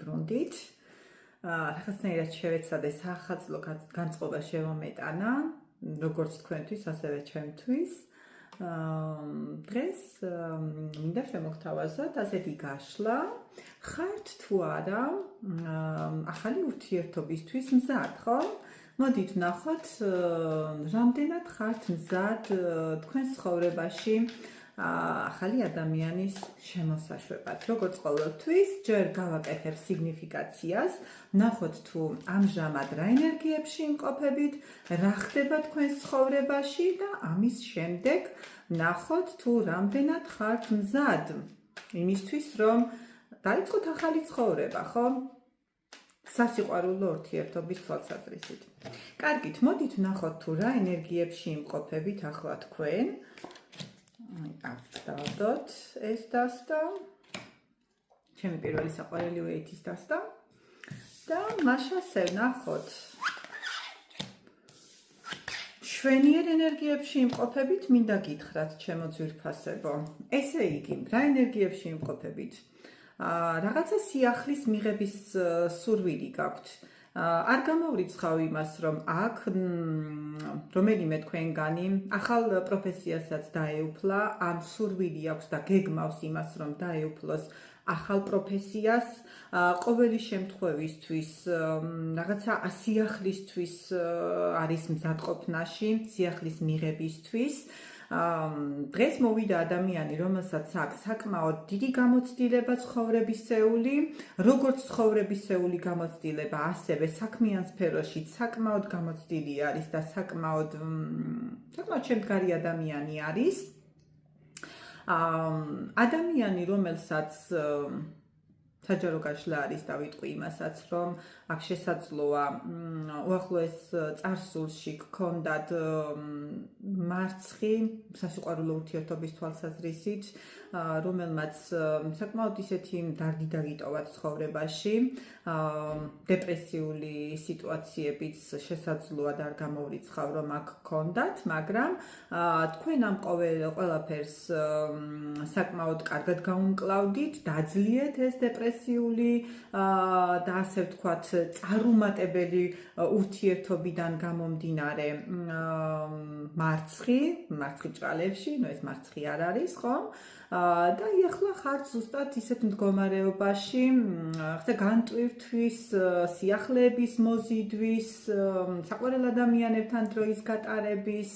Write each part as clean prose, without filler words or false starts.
ბრუნდით. Რაღაცნაირად შევეცადე საახალწლო განწყობა შევამეტანა, როგორც თქვენთვის, ასევე ჩემთვის. დღეს მინდა შემოგთავაზოთ ასეთი გაშლა, ხართ თუ არა ახალი ურთიერთობისთვის მზად, ხო? მოდით ვნახოთ, რამდენად ხართ მზად თქვენ ცხოვრებაში ახალი ადამიანის შემოსაშვებად. როგორც ყოველთვის, ჯერ გავაკეთებ სიგნიფიკაციას, ვნახოთ თუ ამჟამად რა ენერგიებში იმყოფებით, რა ხდება თქვენ ცხოვრებაში და ამის შემდეგ ვნახოთ თუ რამდენად ხართ მზად იმისთვის, რომ დაიწყოთ ახალი ცხოვრება, ხო? სასიყვარულო ურთიერთობის თვალსაზრისით. კარგით, მოდით ვნახოთ თუ რა ენერგიებში იმყოფებით ახლა თქვენ. დავდოთ ეს დასტა, ჩემი პირველი საყვარელი ვეითის დასტა და მაშასე ვნახოთ შვენიერ ენერგიებში იმყოფებით, მინდა გითხრათ ჩემო ძვირფასებო. ესე იგი, რა ენერგიებში იმყოფებით? რაღაცა სიახლის მიღების სურვილი გაქვთ. არ გამოვრიცხავ იმას, რომ აქ რომელიმე თქვენგანი ახალ პროფესიასაც დაეუფლა, ან სურვილი აქვს და გეგმავს იმას, რომ დაეუფლოს ახალ პროფესიას, ყოველი შემთხვევისთვის რაღაცა სიახლისთვის არის მზადყოფნაში, სიახლის მიღებისთვის. დღეს მოვიდა ადამიანი, რომელსაც აქვს საკმაოდ დიდი გამოცდილება ცხოვრებისეული, როგორც ცხოვრებისეული გამოცდილება, ასევე საქმიან სფეროში საკმაოდ გამოცდილი არის და საკმაოდ შემდგარი ადამიანი არის. ადამიანი, რომელსაც საჯარო გაშლა არის, დავიტყვი იმასაც, რომ აქ შესაძლოა უახლოეს წარსულში გქონდათ მარცხი სასიყვარულო ურთიერთობის თვალსაზრისით, რომელმაც საკმაოდ ისეთი დარდი დაგიტოვათ ცხოვრებაში, დეპრესიული სიტუაციებიც შესაძლოა და არ გამოვრიცხავ, რომ აქ გქონდათ, მაგრამ თქვენ ამ ყველაფერს საკმაოდ კარგად გაუმკლავდით, დაძლიეთ ეს დეპრესიული და ასე ვთქვათ, წარუმატებელი ურთიერთობიდან გამომდინარე მარცხი ჭრალებში, ეს მარცხი არ არის, ხო? და ახლა ხართ ზუსტად ისეთ მდგომარეობაში, ხთა განტვირთვის, სიახლეების მოზიდვის, საყვარელ ადამიანებთან დროის გატარების,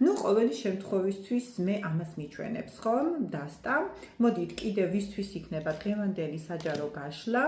ყოველი შემთხვევისთვის მე ამას მიჩვენებს, ხო? დასტა. მოდით კიდევ ვისთვის იქნება დღევანდელი საჯარო გაშლა.